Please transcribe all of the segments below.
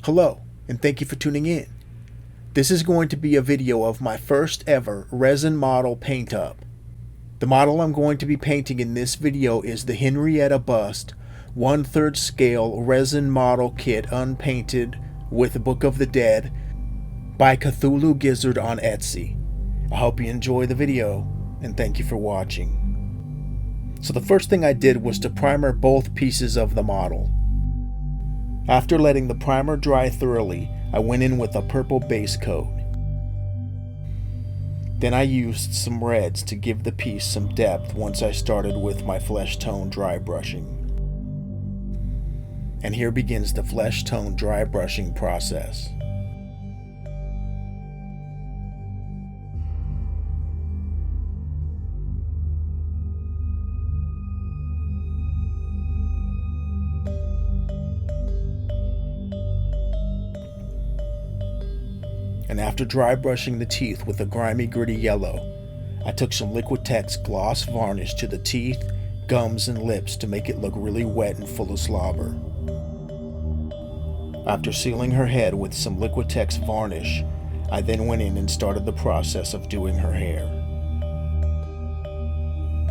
Hello, and thank you for tuning in. This is going to be a video of my first ever resin model paint up. The model I'm going to be painting in this video is the Henrietta bust 1/3 scale resin model kit unpainted with Book of the Dead by CthulhuGizzard on Etsy. I hope you enjoy the video, and thank you for watching. So the first thing I did was to primer both pieces of the model. After letting the primer dry thoroughly, I went in with a purple base coat. Then I used some reds to give the piece some depth once I started with my flesh tone dry brushing. And here begins the flesh tone dry brushing process. And after dry brushing the teeth with a grimy gritty yellow, I took some Liquitex gloss varnish to the teeth, gums, and lips to make it look really wet and full of slobber. After sealing her head with some Liquitex varnish, I then went in and started the process of doing her hair.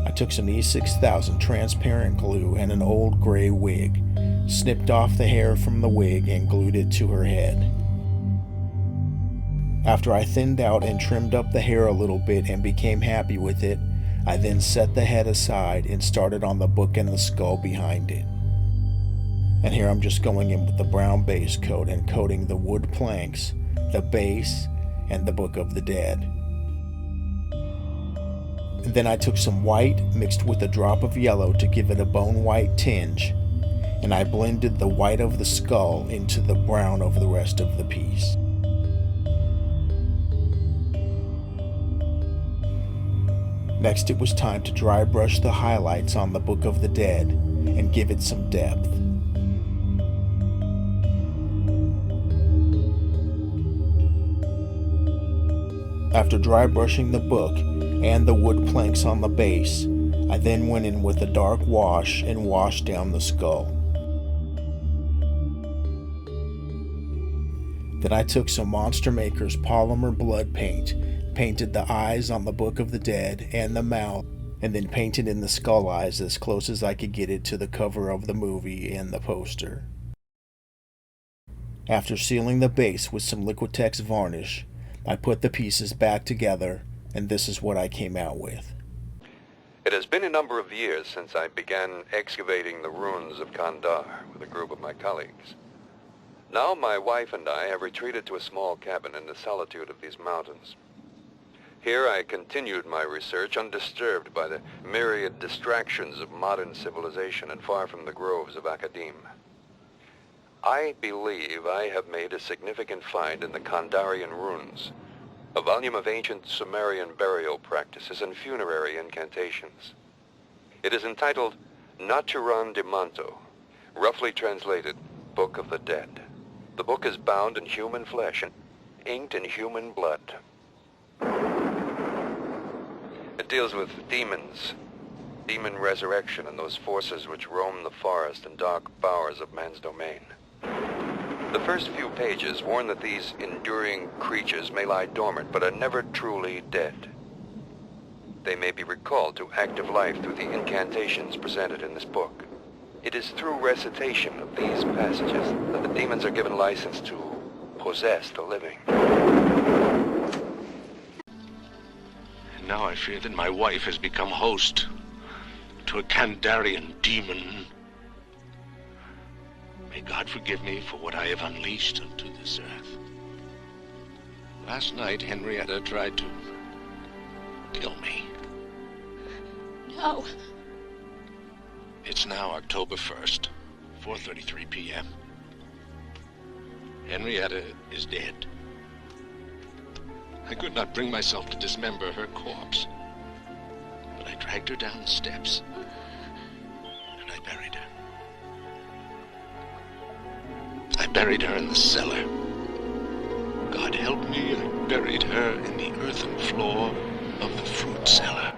I took some E6000 transparent glue and an old gray wig, snipped off the hair from the wig and glued it to her head. After I thinned out and trimmed up the hair a little bit and became happy with it, I then set the head aside and started on the book and the skull behind it. And here I'm just going in with the brown base coat and coating the wood planks, the base, and the Book of the Dead. And then I took some white mixed with a drop of yellow to give it a bone white tinge, and I blended the white of the skull into the brown of the rest of the piece. Next, it was time to dry brush the highlights on the Book of the Dead and give it some depth. After dry brushing the book and the wood planks on the base, I then went in with a dark wash and washed down the skull. Then I took some Monster Maker's polymer blood paint, painted the eyes on the Book of the Dead and the mouth, and then painted in the skull eyes as close as I could get it to the cover of the movie and the poster. After sealing the base with some Liquitex varnish, I put the pieces back together, and this is what I came out with. It has been a number of years since I began excavating the ruins of Kandar with a group of my colleagues. Now my wife and I have retreated to a small cabin in the solitude of these mountains. Here I continued my research undisturbed by the myriad distractions of modern civilization and far from the groves of academe. I believe I have made a significant find in the Kandarian runes, a volume of ancient Sumerian burial practices and funerary incantations. It is entitled Naturan de Manto, roughly translated, Book of the Dead. The book is bound in human flesh and inked in human blood. It deals with demons, demon resurrection, and those forces which roam the forest and dark bowers of man's domain. The first few pages warn that these enduring creatures may lie dormant, but are never truly dead. They may be recalled to active life through the incantations presented in this book. It is through recitation of these passages that the demons are given license to possess the living. Now I fear that my wife has become host to a Kandarian demon. May God forgive me for what I have unleashed onto this earth. Last night, Henrietta tried to kill me. No. It's now October 1st, 4:33 p.m. Henrietta is dead. I could not bring myself to dismember her corpse, but I dragged her down the steps, and I buried her. I buried her in the cellar. God help me, I buried her in the earthen floor of the fruit cellar.